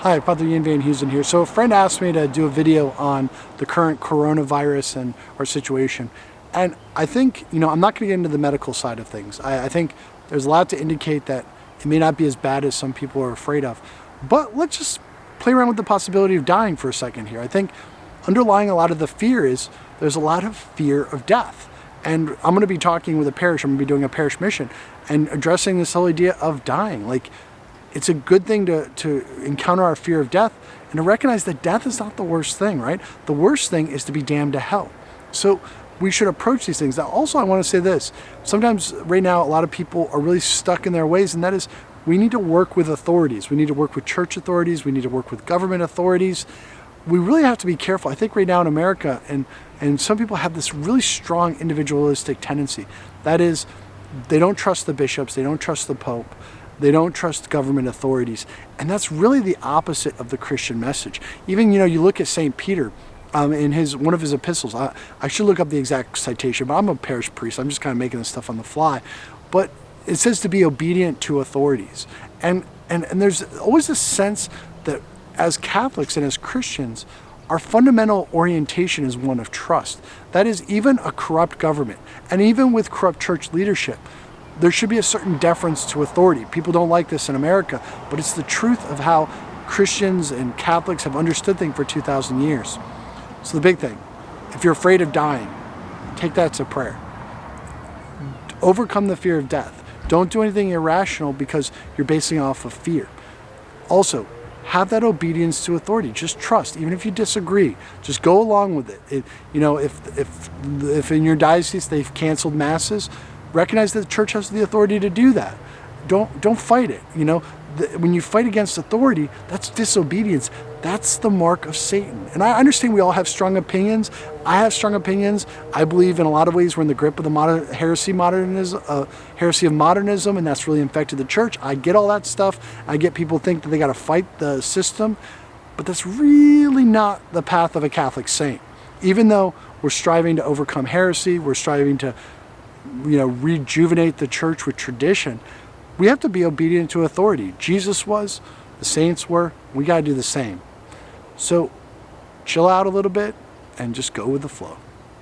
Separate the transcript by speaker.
Speaker 1: Hi, Father Ian Van Heusen here. So a friend asked me to do a video on the current coronavirus and our situation. And I think, I'm not going to get into the medical side of things. I think there's a lot to indicate that it may not be as bad as some people are afraid of. But let's just play around with the possibility of dying for a second here. I think underlying a lot of the fear is there's a lot of fear of death. And I'm going to be talking with a parish. I'm going to be doing a parish mission and addressing this whole idea of dying. It's a good thing to encounter our fear of death and to recognize that death is not the worst thing, right? The worst thing is to be damned to hell. So we should approach these things. Now, also, I want to say this. Sometimes right now, a lot of people are really stuck in their ways, and that is we need to work with authorities. We need to work with church authorities. We need to work with government authorities. We really have to be careful. I think right now in America, and some people have this really strong individualistic tendency. That is, they don't trust the bishops. They don't trust the Pope. They don't trust government authorities. And that's really the opposite of the Christian message. Even, you look at St. Peter in one of his epistles. I should look up the exact citation, but I'm a parish priest. I'm just kind of making this stuff on the fly. But it says to be obedient to authorities. And there's always this sense that as Catholics and as Christians, our fundamental orientation is one of trust. That is, even a corrupt government, and even with corrupt church leadership, there should be a certain deference to authority. People don't like this in America, but it's the truth of how Christians and Catholics have understood things for 2,000 years. So the big thing, if you're afraid of dying, take that to prayer. Overcome the fear of death. Don't do anything irrational because you're basing it off of fear. Also, have that obedience to authority. Just trust, even if you disagree. Just go along with it. If in your diocese they've canceled masses, recognize that the church has the authority to do that. Don't fight it. When you fight against authority, that's disobedience. That's the mark of Satan. And I understand we all have strong opinions. I have strong opinions. I believe in a lot of ways we're in the grip of the heresy of modernism, and that's really infected the church. I get all that stuff. I get people think that they got to fight the system, but that's really not the path of a Catholic saint. Even though we're striving to overcome heresy, we're striving to rejuvenate the church with tradition, we have to be obedient to authority. Jesus was, the saints were, we got to do the same. So chill out a little bit and just go with the flow.